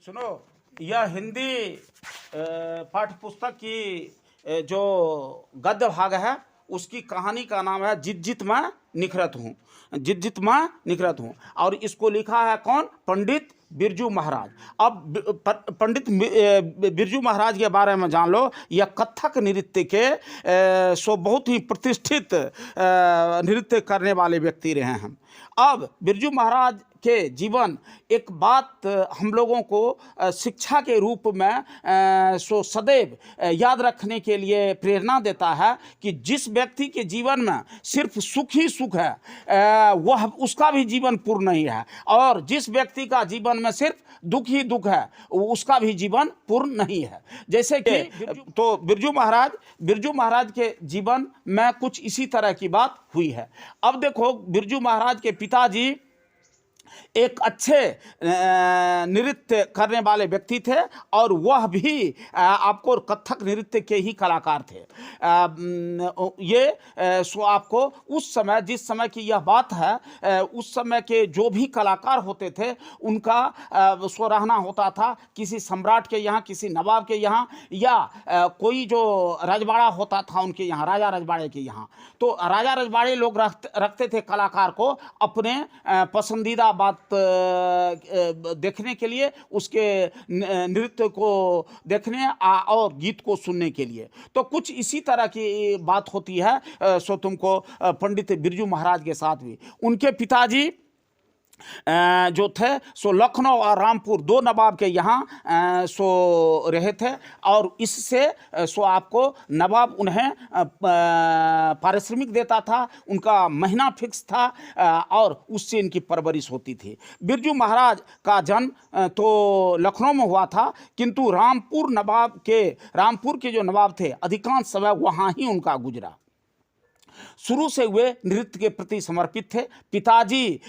सुनो, यह हिंदी पाठ्य पुस्तक की जो गद्य भाग है उसकी कहानी का नाम है जित जित मैं निखरत हूँ। जित जित मैं निखरत हूँ और इसको लिखा है कौन? पंडित बिरजू महाराज। अब पंडित बिरजू महाराज के बारे में जान लो। यह कथक नृत्य के सो बहुत ही प्रतिष्ठित नृत्य करने वाले व्यक्ति रहे हैं। अब बिरजू महाराज के जीवन एक बात हम लोगों को शिक्षा के रूप में सो सदैव याद रखने के लिए प्रेरणा देता है कि जिस व्यक्ति के जीवन में सिर्फ सुख ही सुख है वह उसका भी जीवन पूर्ण नहीं है, और जिस व्यक्ति का जीवन में सिर्फ दुख ही दुख है उसका भी जीवन पूर्ण नहीं है। जैसे कि तो बिरजू महाराज के जीवन में कुछ इसी तरह की बात हुई है। अब देखो, बिरजू महाराज के पिताजी एक अच्छे नृत्य करने वाले व्यक्ति थे और वह भी आपको कथक नृत्य के ही कलाकार थे। ये सो आपको उस समय, जिस समय की यह बात है, उस समय के जो भी कलाकार होते थे उनका सो रहना होता था किसी सम्राट के यहाँ, किसी नवाब के यहाँ, या कोई जो रजवाड़ा होता था उनके यहाँ, राजा रजवाड़े के यहाँ। तो राजा रजवाड़े लोग रखते थे कलाकार को अपने पसंदीदा बात देखने के लिए, उसके नृत्य को देखने और गीत को सुनने के लिए। तो कुछ इसी तरह की बात होती है सो तुमको पंडित बिरजू महाराज के साथ भी। उनके पिताजी जो थे सो लखनऊ और रामपुर दो नवाब के यहाँ सो रहे थे, और इससे सो आपको नवाब उन्हें पारिश्रमिक देता था, उनका महीना फिक्स था और उससे इनकी परवरिश होती थी। बिरजू महाराज का जन्म तो लखनऊ में हुआ था, किंतु रामपुर के जो नवाब थे अधिकांश समय वहाँ ही उनका गुजरा। शुरू से वे नृत्य के प्रति समर्पित थे। पिताजी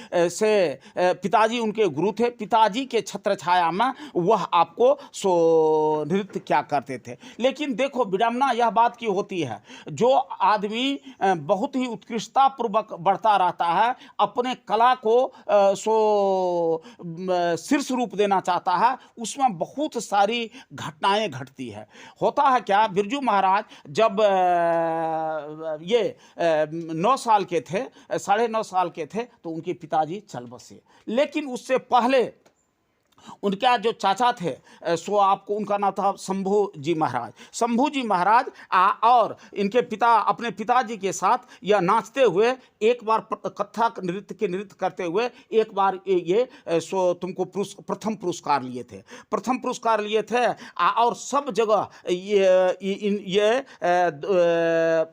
उनके गुरु थे। पिताजी के छत्र छाया में वह आपको सो नृत्य क्या करते थे। लेकिन देखो, विडंबना यह बात की होती है, जो आदमी बहुत ही उत्कृष्टता पूर्वक बढ़ता रहता है, अपने कला को सो शीर्ष रूप देना चाहता है, उसमें बहुत सारी घटनाएं घटती है। होता है क्या, बिरजू महाराज जब ये 9 साल के थे, 9.5 साल के थे, तो उनके पिताजी चल बसे। लेकिन उससे पहले उनका जो चाचा थे सो आपको उनका नाम था शंभू जी महाराज और इनके पिता अपने पिताजी के साथ यह नाचते हुए एक बार कथक नृत्य करते हुए एक बार ये सो तुमको प्रथम पुरस्कार लिए थे और सब जगह ये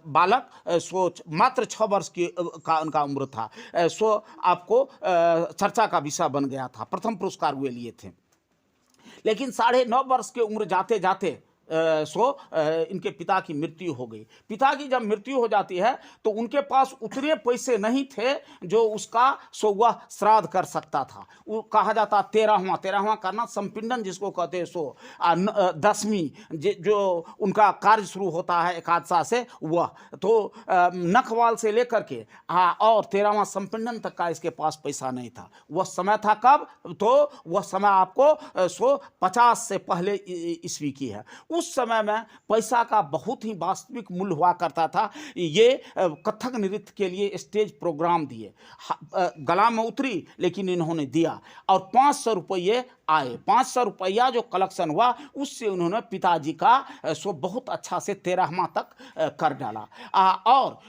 बालक सो मात्र 6 वर्ष का उनका उम्र था, सो आपको चर्चा का विषय बन गया था, प्रथम पुरस्कार हुए लिए थे। लेकिन 9.5 वर्ष की उम्र जाते जाते इनके पिता की मृत्यु हो गई। पिता की जब मृत्यु हो जाती है तो उनके पास उतने पैसे नहीं थे जो उसका वह श्राद्ध कर सकता था। वो कहा जाता 13वां करना, संपिंडन जिसको कहते हैं, 10वीं जो उनका कार्य शुरू होता है एकादशा से, वह तो नखवाल से लेकर के और 13वां संपिंडन तक का इसके पास पैसा नहीं था। वह समय था कब? तो वह समय आपको 50 से पहले ईस्वी की है। उस समय में पैसा का बहुत ही वास्तविक मूल्य हुआ करता था। ये कथक नृत्य के लिए स्टेज प्रोग्राम दिए, गला में उतरी लेकिन इन्होंने दिया, और 500 रुपये आए। 500 रुपया जो कलेक्शन हुआ उससे उन्होंने पिताजी का बहुत अच्छा से 13वां तक कर डाला। और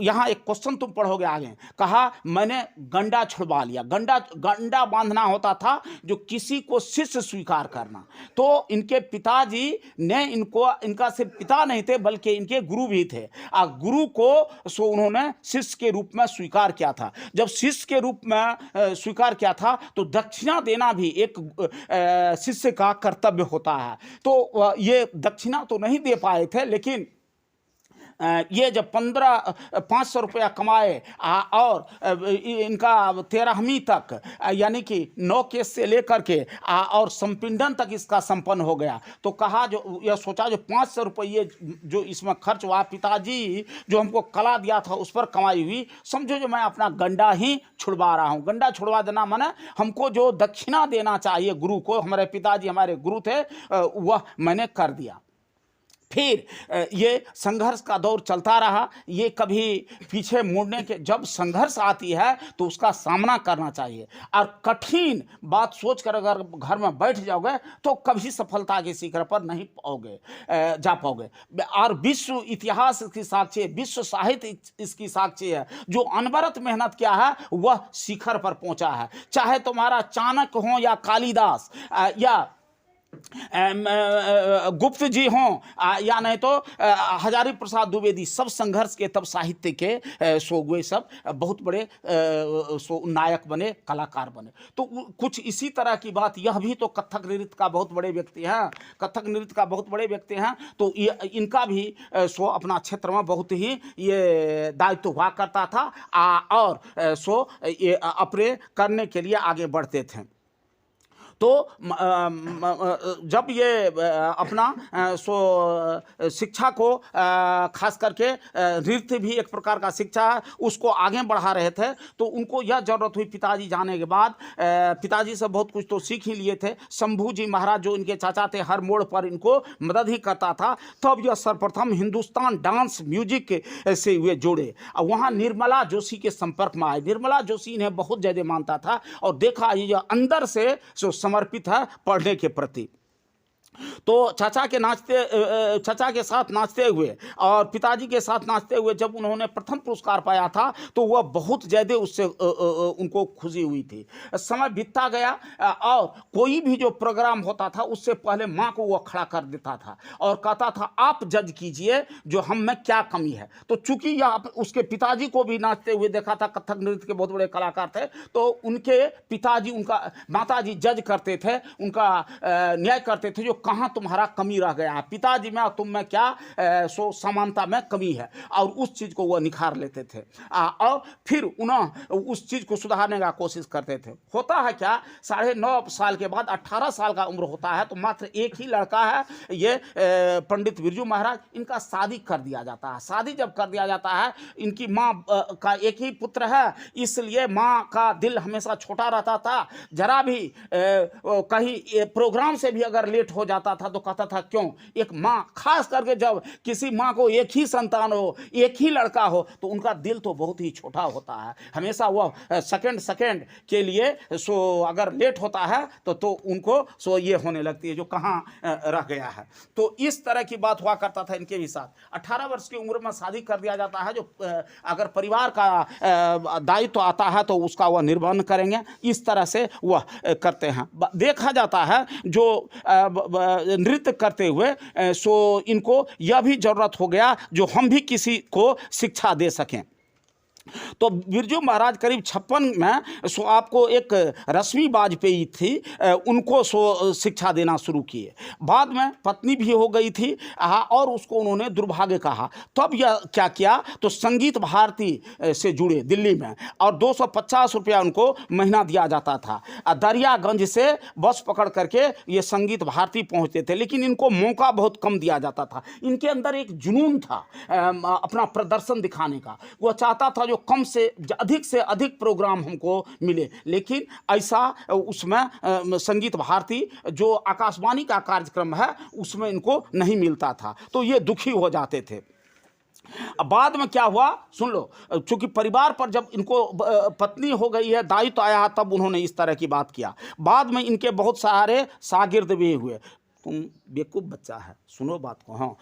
यहाँ एक क्वेश्चन तुम पढ़ोगे आगे, कहा मैंने गंडा छुड़वा लिया। गंडा बांधना होता था जो किसी को शिष्य स्वीकार करना। तो इनके पिताजी ने इनका सिर्फ पिता नहीं थे बल्कि इनके गुरु भी थे। गुरु को उन्होंने शिष्य के रूप में स्वीकार किया था। जब शिष्य के रूप में स्वीकार किया था तो दक्षिणा देना भी एक शिष्य का कर्तव्य होता है। तो ये दक्षिणा तो नहीं दे पाए थे, लेकिन ये जब 500 रुपया कमाए और इनका 13वीं तक यानी कि 9 केस से लेकर के और संपिंडन तक इसका संपन्न हो गया, तो कहा जो यह सोचा जो 500 रुपये जो इसमें खर्च हुआ, पिताजी जो हमको कला दिया था उस पर कमाई हुई, समझो जो मैं अपना गंडा ही छुड़वा रहा हूँ। गंडा छुड़वा देना माने हमको जो दक्षिणा देना चाहिए गुरु को, हमारे पिताजी हमारे गुरु थे, वह मैंने कर दिया। फिर ये संघर्ष का दौर चलता रहा, ये कभी पीछे मुड़ने के, जब संघर्ष आती है तो उसका सामना करना चाहिए और कठिन बात सोचकर अगर घर में बैठ जाओगे तो कभी सफलता के शिखर पर नहीं जा पाओगे। और विश्व इतिहास इसकी साक्षी है, विश्व साहित्य इसकी साक्षी है, जो अनवरत मेहनत किया है वह शिखर पर पहुंचा है। चाहे तुम्हारा चाणक्य हो या कालिदास या गुप्त जी हों या नहीं तो हजारी प्रसाद द्विवेदी, सब संघर्ष के तब साहित्य के वे सब बहुत बड़े नायक बने, कलाकार बने। तो कुछ इसी तरह की बात, यह भी तो कथक नृत्य का बहुत बड़े व्यक्ति हैं, कथक नृत्य का बहुत बड़े व्यक्ति हैं, तो इनका भी अपना क्षेत्र में बहुत ही ये दायित्व हुआ करता था और ये अपने करने के लिए आगे बढ़ते थे। तो जब ये अपना शिक्षा को खास करके नृत्य भी एक प्रकार का शिक्षा है, उसको आगे बढ़ा रहे थे, तो उनको यह जरूरत हुई पिताजी जाने के बाद, पिताजी से बहुत कुछ तो सीख ही लिए थे। शंभू जी महाराज जो इनके चाचा थे, हर मोड़ पर इनको मदद ही करता था। तब यह सर्वप्रथम हिंदुस्तान डांस म्यूजिक से हुए जुड़े और वहाँ निर्मला जोशी के संपर्क में आए। निर्मला जोशी इन्हें बहुत ज़्यादा मानता था और देखा ये अंदर से समर्पित है पढ़ने के प्रति। तो चाचा के साथ नाचते हुए और पिताजी के साथ नाचते हुए जब उन्होंने प्रथम पुरस्कार पाया था तो वह बहुत ज़्यादा उससे उनको खुशी हुई थी। समय बीतता गया और कोई भी जो प्रोग्राम होता था उससे पहले माँ को वह खड़ा कर देता था और कहता था आप जज कीजिए जो हम में क्या कमी है। तो चूंकि यह उसके पिताजी को भी नाचते हुए देखा था, कथक नृत्य के बहुत बड़े कलाकार थे, तो उनके पिताजी उनका माताजी जज करते थे, उनका न्याय करते थे जो कहाँ तुम्हारा कमी रह गया है, पिताजी में और तुम में क्या समानता में कमी है, और उस चीज़ को वह निखार लेते थे और फिर उन्हें उस चीज़ को सुधारने का कोशिश करते थे। होता है क्या, 9.5 साल के बाद 18 साल का उम्र होता है तो मात्र एक ही लड़का है, ये पंडित बिरजू महाराज, इनका शादी कर दिया जाता है। शादी जब कर दिया जाता है, इनकी माँ का एक ही पुत्र है, इसलिए माँ का दिल हमेशा छोटा रहता था। जरा भी कहीं प्रोग्राम से भी अगर लेट हो जाता था तो कहता था क्यों, एक माँ, खास करके जब किसी माँ को एक ही संतान हो, एक ही लड़का हो, तो उनका दिल तो बहुत ही छोटा होता है। हमेशा वह सेकंड के लिए अगर लेट होता है तो उनको ये होने लगती है जो कहाँ रह गया है। तो इस तरह की बात हुआ करता था इनके भी साथ। 18 वर्ष की उम्र में शादी कर दिया जाता है, जो अगर परिवार का दायित्व आता है तो उसका वह निर्वहन करेंगे, इस तरह से वह करते हैं। देखा जाता है जो नृत्य करते हुए इनको यह भी जरूरत हो गया जो हम भी किसी को शिक्षा दे सकें। तो बिरजू महाराज करीब 56 में आपको एक रश्मि वाजपेयी थी, उनको शिक्षा देना शुरू किए। बाद में पत्नी भी हो गई थी और उसको उन्होंने दुर्भाग्य कहा। तब यह क्या किया, तो संगीत भारती से जुड़े दिल्ली में और 250 रुपया उनको महीना दिया जाता था। दरियागंज से बस पकड़ करके ये संगीत भारती पहुंचते थे, लेकिन इनको मौका बहुत कम दिया जाता था। इनके अंदर एक जुनून था अपना प्रदर्शन दिखाने का, वह चाहता था कम से अधिक प्रोग्राम हमको मिले, लेकिन ऐसा उसमें संगीत भारती जो आकाशवाणी का कार्यक्रम है उसमें इनको नहीं मिलता था, तो ये दुखी हो जाते थे। अब बाद में क्या हुआ सुन लो, चूंकि परिवार पर जब इनको पत्नी हो गई है, दायित्व आया, तब उन्होंने इस तरह की बात किया। बाद में इनके बहुत सारे शागिर्द भी हुए। तुम बेवकूफ़ बच्चा है, सुनो बात को। हाँ,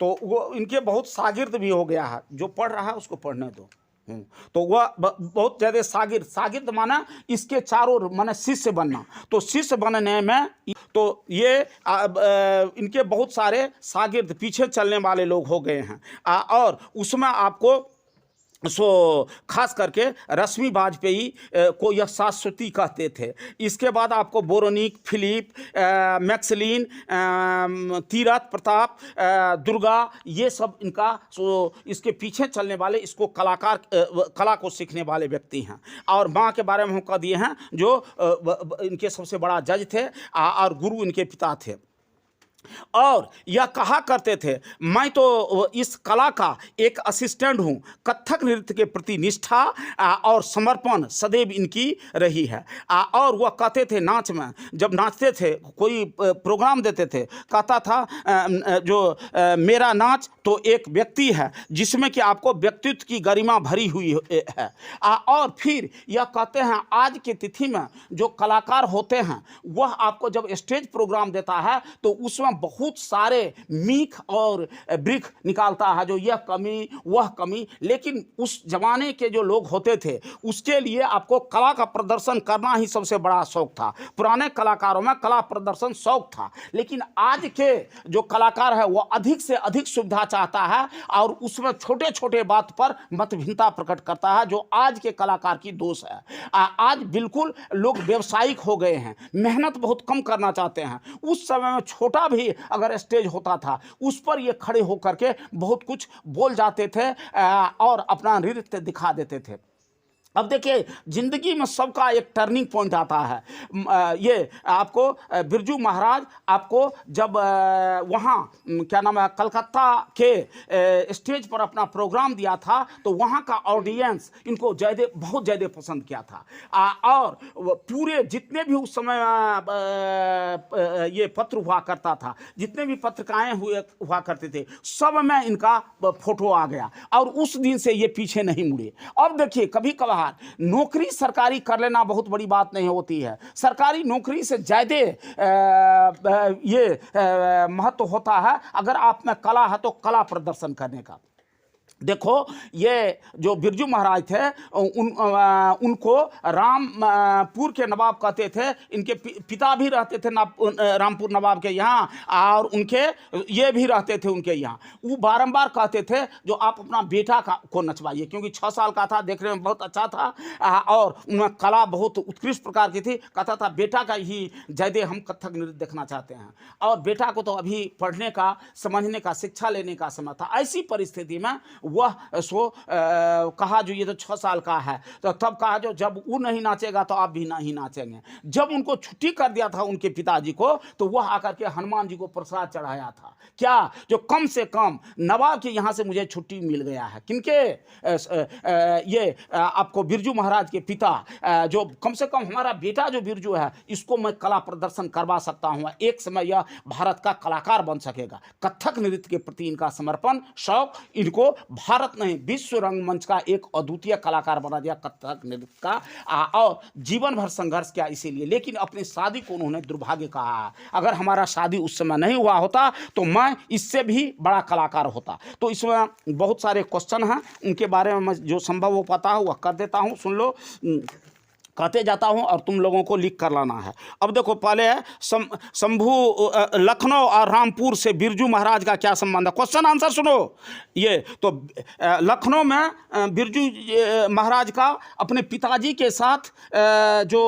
तो वो इनके बहुत शागिर्द भी हो गया है, जो पढ़ रहा है उसको पढ़ने दो। तो वह बहुत ज़्यादा शागिर्द माना इसके चारों माना शिष्य बनना। तो शिष्य बनने में तो ये इनके बहुत सारे शागिर्द पीछे चलने वाले लोग हो गए हैं और उसमें आपको सो खास करके रश्मि वाजपेयी को यह शाश्वती कहते थे। इसके बाद आपको बोरोनिक, फिलिप, मैक्सलिन, तीरथ प्रताप, दुर्गा, ये सब इनका इसके पीछे चलने वाले, इसको कला को सीखने वाले व्यक्ति हैं। और माँ के बारे में हम कह दिए हैं, जो इनके सबसे बड़ा जज थे और गुरु इनके पिता थे। और यह कहा करते थे, मैं तो इस कला का एक असिस्टेंट हूँ। कथक नृत्य के प्रति निष्ठा और समर्पण सदैव इनकी रही है। और वह कहते थे, नाच में जब नाचते थे, कोई प्रोग्राम देते थे, कहता था जो मेरा नाच तो एक व्यक्ति है जिसमें कि आपको व्यक्तित्व की गरिमा भरी हुई है। और फिर यह कहते हैं, आज की तिथि में जो कलाकार होते हैं वह आपको जब स्टेज प्रोग्राम देता है तो उसमें बहुत सारे मीख और ब्रिक निकालता है, जो यह कमी वह कमी। लेकिन उस जमाने के जो लोग होते थे उसके लिए आपको कला का प्रदर्शन करना ही सबसे बड़ा शौक था। पुराने कलाकारों में कला प्रदर्शन शौक था। लेकिन आज के जो कलाकार है वह अधिक से अधिक सुविधा चाहता है और उसमें छोटे छोटे बात पर मतभिन्नता प्रकट करता है, जो आज के कलाकार की दोष है। आज बिल्कुल लोग व्यावसायिक हो गए हैं, मेहनत बहुत कम करना चाहते हैं। उस समय में छोटा भी अगर स्टेज होता था उस पर ये खड़े होकर के बहुत कुछ बोल जाते थे और अपना नृत्य दिखा देते थे। अब देखिए, जिंदगी में सबका एक टर्निंग पॉइंट आता है। ये आपको बिरजू महाराज आपको जब वहाँ क्या नाम है, कलकत्ता के स्टेज पर अपना प्रोग्राम दिया था तो वहाँ का ऑडियंस इनको बहुत ज़्यादा पसंद किया था। और पूरे जितने भी उस समय ये पत्र हुआ करता था, जितने भी पत्रिकाएँ हुआ करते थे, सब में इनका फोटो आ गया और उस दिन से ये पीछे नहीं मुड़े। अब देखिए, कभी कभार नौकरी सरकारी कर लेना बहुत बड़ी बात नहीं होती है। सरकारी नौकरी से ज़्यादा ये महत्व होता है अगर आप में कला है तो कला प्रदर्शन करने का। देखो, ये जो बिरजू महाराज थे उनको रामपुर के नवाब कहते थे। इनके पिता भी रहते थे रामपुर नवाब के यहाँ, और उनके ये भी रहते थे उनके यहाँ। वो बारंबार कहते थे जो आप अपना बेटा को नचवाइए, क्योंकि 6 साल का था, देखने में बहुत अच्छा था और उनमें कला बहुत उत्कृष्ट प्रकार की थी। कहता था बेटा का ही ज़्यादा हम कथक नृत्य देखना चाहते हैं। और बेटा को तो अभी पढ़ने का, समझने का, शिक्षा लेने का समय था। ऐसी परिस्थिति में वह कहा जो ये तो 6 साल का है, तो तब कहा जो जब वो नहीं नाचेगा तो आप भी नहीं नाचेंगे। जब उनको छुट्टी कर दिया था उनके पिताजी को, तो वह आकर के हनुमान जी को प्रसाद चढ़ाया था। क्या, जो कम से कम नवाब के यहाँ से मुझे छुट्टी मिल गया है। किनके, ये आपको बिरजू महाराज के पिता, जो कम से कम हमारा बेटा जो बिरजू है इसको मैं कला प्रदर्शन करवा सकता हूँ, एक समय यह भारत का कलाकार बन सकेगा। कथक नृत्य के प्रति इनका समर्पण, शौक इनको भारत नहीं विश्व रंगमंच का एक अद्वितीय कलाकार बना दिया कथक नृत्य का। और जीवन भर संघर्ष किया इसीलिए। लेकिन अपनी शादी को उन्होंने दुर्भाग्य कहा। अगर हमारा शादी उस समय नहीं हुआ होता तो मैं इससे भी बड़ा कलाकार होता। तो इसमें बहुत सारे क्वेश्चन हैं, उनके बारे में मैं जो संभव हो पाता है वह कर देता हूँ। सुन लो, कहते जाता हूं और तुम लोगों को लिख कर लाना है। अब देखो, पहले है शंभू, लखनऊ और रामपुर से बिरजू महाराज का क्या संबंध है। क्वेश्चन आंसर सुनो। ये तो लखनऊ में बिरजू महाराज का अपने पिताजी के साथ जो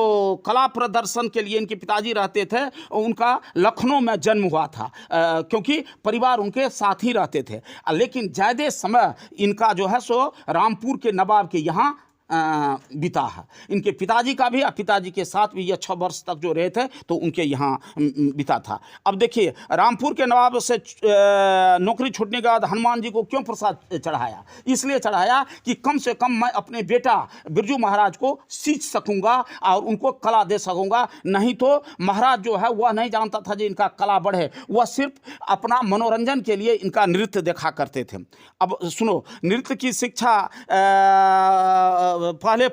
कला प्रदर्शन के लिए इनके पिताजी रहते थे, उनका लखनऊ में जन्म हुआ था, क्योंकि परिवार उनके साथ ही रहते थे। लेकिन ज़्यादा समय इनका जो है सो रामपुर के नवाब के यहाँ बीता है। इनके पिताजी का भी, पिताजी के साथ भी यह 6 वर्ष तक जो रहे थे तो उनके यहाँ बीता था। अब देखिए, रामपुर के नवाब से नौकरी छूटने के बाद हनुमान जी को क्यों प्रसाद चढ़ाया? इसलिए चढ़ाया कि कम से कम मैं अपने बेटा बिरजू महाराज को सीख सकूंगा और उनको कला दे सकूंगा। नहीं तो महाराज जो है वह नहीं जानता था कि इनका कला बढ़े, वह सिर्फ अपना मनोरंजन के लिए इनका नृत्य देखा करते थे। अब सुनो, नृत्य की शिक्षा पहले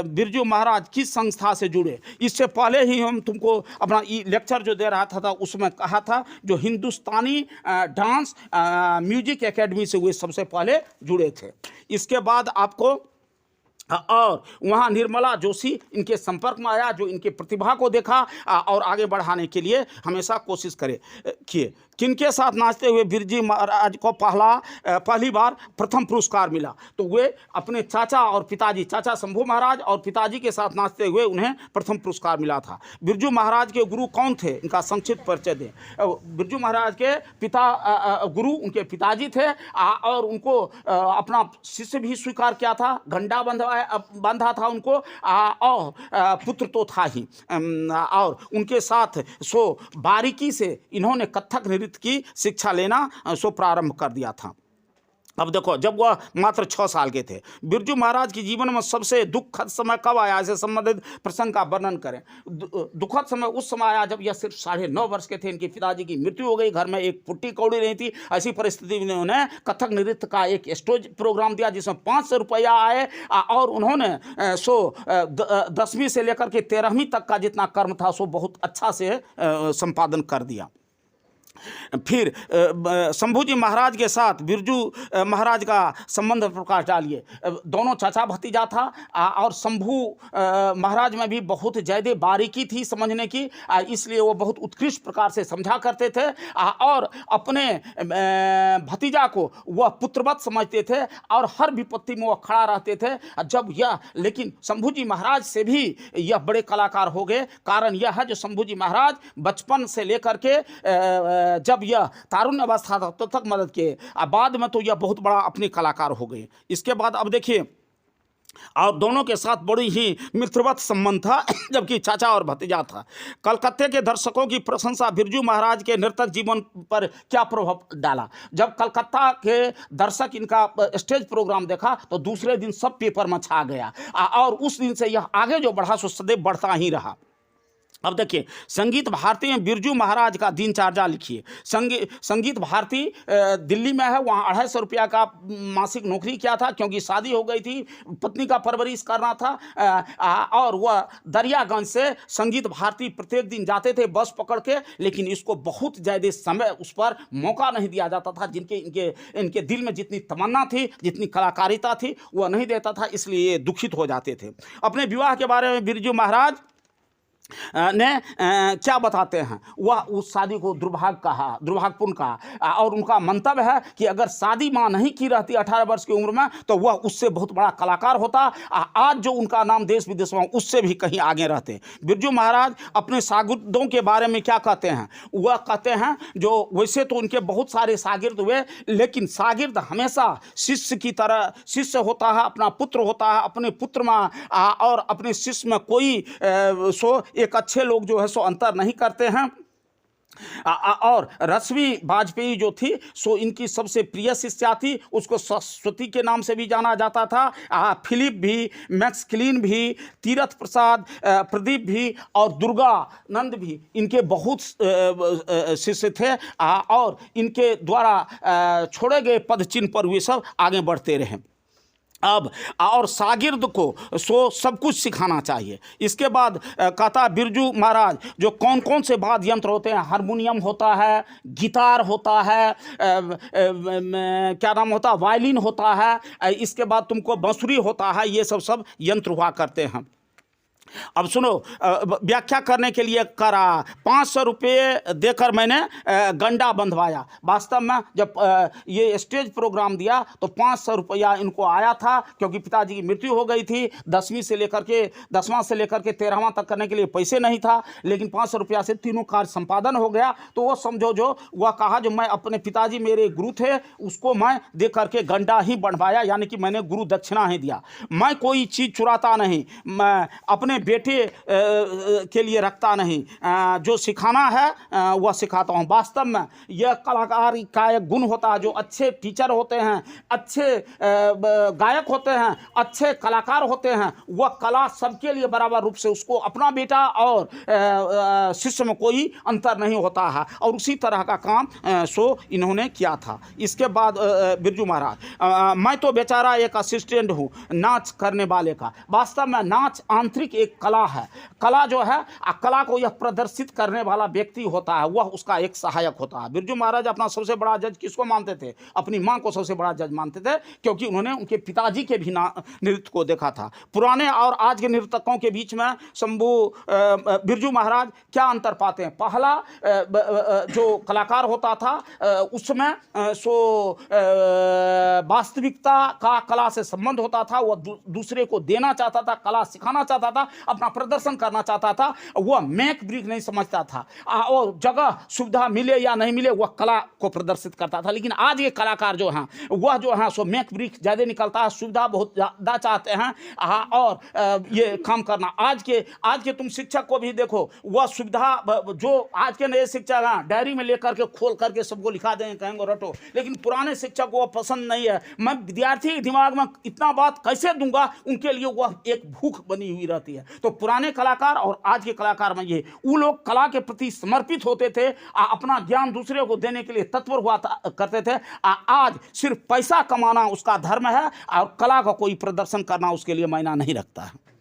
बिरजू महाराज किस संस्था से जुड़े, इससे पहले ही हम तुमको अपना लेक्चर जो दे रहा था उसमें कहा था जो हिंदुस्तानी डांस म्यूजिक एकेडमी से वे सबसे पहले जुड़े थे। इसके बाद आपको और वहाँ निर्मला जोशी इनके संपर्क में आया, जो इनके प्रतिभा को देखा और आगे बढ़ाने के लिए हमेशा कोशिश किए। किनके साथ नाचते हुए बिरजू महाराज को पहली बार प्रथम पुरस्कार मिला? तो वे अपने चाचा और पिताजी, चाचा शंभू महाराज और पिताजी के साथ नाचते हुए उन्हें प्रथम पुरस्कार मिला था। बिरजू महाराज के गुरु कौन थे, इनका संक्षिप्त परिचय दें। बिरजू महाराज के गुरु उनके पिताजी थे और उनको अपना शिष्य भी स्वीकार किया था, गंडा बांधा था उनको, और पुत्र तो था ही। और उनके साथ बारीकी से इन्होंने कथक नृत्य की शिक्षा लेना प्रारंभ कर दिया था। अब देखो, जब वह मात्र 6 साल के थे, बिरजू महाराज के जीवन में सबसे दुखद समय कब आया, ऐसे संबंधित प्रसंग का वर्णन करें। दुखद समय उस समय आया जब यह सिर्फ 9.5 वर्ष के थे। इनके पिताजी की मृत्यु हो गई, घर में एक पुट्टी कौड़ी नहीं थी। ऐसी परिस्थिति में उन्होंने कथक नृत्य का एक स्टेज प्रोग्राम दिया जिसमें 500 रुपया आए, और उन्होंने 10वीं से लेकर के 13वीं तक का जितना कर्म था सो बहुत अच्छा से संपादन कर दिया। फिर शंभूजी महाराज के साथ बिरजू महाराज का संबंध प्रकाश डालिए। दोनों चाचा भतीजा था, और शंभू महाराज में भी बहुत ज़्यादा बारीकी थी समझने की, इसलिए वो बहुत उत्कृष्ट प्रकार से समझा करते थे, और अपने भतीजा को वह पुत्रवत समझते थे और हर विपत्ति में वह खड़ा रहते थे। लेकिन शंभूजी महाराज से भी यह बड़े कलाकार हो गए। कारण यह है, जो शंभूजी महाराज बचपन से लेकर के जब यह तारुण्य अवस्था था तो तक मदद किए, बाद में तो यह बहुत बड़ा अपने कलाकार हो गए। इसके बाद अब देखिए, और दोनों के साथ बड़ी ही मित्रवत संबंध था, जबकि चाचा और भतीजा था। कलकत्ते के दर्शकों की प्रशंसा बिरजू महाराज के नर्तक जीवन पर क्या प्रभाव डाला? जब कलकत्ता के दर्शक इनका स्टेज प्रोग्राम देखा तो दूसरे दिन सब पेपर में छा गया, और उस दिन से यह आगे जो बढ़ा सो सदैव बढ़ता ही रहा। अब देखिए, संगीत भारती में बिरजू महाराज का दिनचर्या लिखिए। संगीत भारती दिल्ली में है, वहाँ 250 रुपया का मासिक नौकरी किया था, क्योंकि शादी हो गई थी, पत्नी का परवरिश करना था, और वह दरियागंज से संगीत भारती प्रत्येक दिन जाते थे बस पकड़ के, लेकिन इसको बहुत ज़्यादा समय उस पर मौका नहीं दिया जाता था। इनके दिल में जितनी तमन्ना थी, जितनी कलाकारिता थी, वह नहीं देता था, इसलिए ये दुखित हो जाते थे। अपने विवाह के बारे में बिरजू महाराज ने क्या बताते हैं? वह उस शादी को दुर्भाग्यपूर्ण कहा, और उनका मंतव्य है कि अगर शादी माँ नहीं की रहती 18 वर्ष की उम्र में तो वह उससे बहुत बड़ा कलाकार होता। आज जो उनका नाम देश विदेश में उससे भी कहीं आगे रहते। बिरजू महाराज अपने शागिर्दों के बारे में क्या कहते हैं? वह कहते हैं, जो वैसे तो उनके बहुत सारे शागिर्द हुए, लेकिन शागिर्द हमेशा शिष्य की तरह शिष्य होता है, अपना पुत्र होता है। अपने पुत्र में और अपने शिष्य में कोई एक अच्छे लोग जो है सो अंतर नहीं करते हैं। और रश्मि वाजपेयी जो थी सो इनकी सबसे प्रिय शिष्या थी, उसको सरस्वती के नाम से भी जाना जाता था। फिलिप भी, मैक्स क्लीन भी, तीरथ प्रसाद, प्रदीप भी और दुर्गानंद भी इनके बहुत शिष्य थे, और इनके द्वारा छोड़े गए पद चिन्ह पर वे सब आगे बढ़ते रहे। अब और शागिर्द को सब कुछ सिखाना चाहिए। इसके बाद कहता बिरजू महाराज, जो कौन कौन से वाद्य यंत्र होते हैं? हारमोनियम होता है, गिटार होता है, क्या नाम होता है, वायलिन होता है, इसके बाद तुमको बांसुरी होता है, ये सब यंत्र हुआ करते हैं। अब सुनो, व्याख्या करने के लिए करा 500 रुपये देकर मैंने गंडा बंधवाया। वास्तव में जब ये स्टेज प्रोग्राम दिया तो 500 रुपया इनको आया था, क्योंकि पिताजी की मृत्यु हो गई थी। 10वीं से लेकर के 13वां तक करने के लिए पैसे नहीं था, लेकिन 500 रुपया से तीनों कार्य संपादन हो गया। तो वो समझो, जो वह कहा, जो मैं अपने पिताजी मेरे गुरु थे उसको मैं दे करके गंडा ही बंधवाया, यानी कि मैंने गुरु दक्षिणा ही दिया। मैं कोई चीज़ चुराता नहीं, मैं अपने बेटे के लिए रखता नहीं, जो सिखाना है वह सिखाता हूँ। वास्तव में यह कलाकार का एक गुण होता है। जो अच्छे टीचर होते हैं, अच्छे गायक होते हैं, अच्छे कलाकार होते हैं, वह कला सबके लिए बराबर रूप से, उसको अपना बेटा और शिष्य में कोई अंतर नहीं होता है, और उसी तरह का काम इन्होंने किया था। इसके बाद बिरजू महाराज, मैं तो बेचारा एक असिस्टेंट हूँ नाच करने वाले का। वास्तव में नाच आंतरिक एक एक कला है। कला जो है, कला को यह प्रदर्शित करने वाला व्यक्ति होता है, वह उसका एक सहायक होता है। बिरजू महाराज अपना सबसे बड़ा जज किसको मानते थे? अपनी माँ को सबसे बड़ा जज मानते थे, क्योंकि उन्होंने उनके पिताजी के भी नृत्य को देखा था। पुराने और आज के नर्तकों के बीच में शंभू बिरजू महाराज क्या अंतर पाते हैं? पहला जो कलाकार होता था उसमें वास्तविकता का कला से संबंध होता था, वह दूसरे को देना चाहता था, कला सिखाना चाहता था, अपना प्रदर्शन करना चाहता था, वह मेक ब्रीक नहीं समझता था। और जगह सुविधा मिले या नहीं मिले वह कला को प्रदर्शित करता था। लेकिन आज के कलाकार जो हैं वह जो है सो मेक ब्रीक ज़्यादा निकलता है, सुविधा बहुत ज़्यादा चाहते हैं और ये काम करना। आज के तुम शिक्षक को भी देखो, वह सुविधा जो आज के नए शिक्षक हैं डायरी में लेकर के खोल करके सबको लिखा देंगे, कहेंगे रटो। लेकिन पुराने शिक्षक को पसंद नहीं है। मैं विद्यार्थी के दिमाग में इतना बात कैसे दूंगा, उनके लिए वह एक भूख बनी हुई रहती है। तो पुराने कलाकार और आज के कलाकार में ये, वो लोग कला के प्रति समर्पित होते थे, अपना ज्ञान दूसरे को देने के लिए तत्पर हुआ करते थे। आज सिर्फ पैसा कमाना उसका धर्म है और कला का कोई प्रदर्शन करना उसके लिए मायना नहीं रखता है।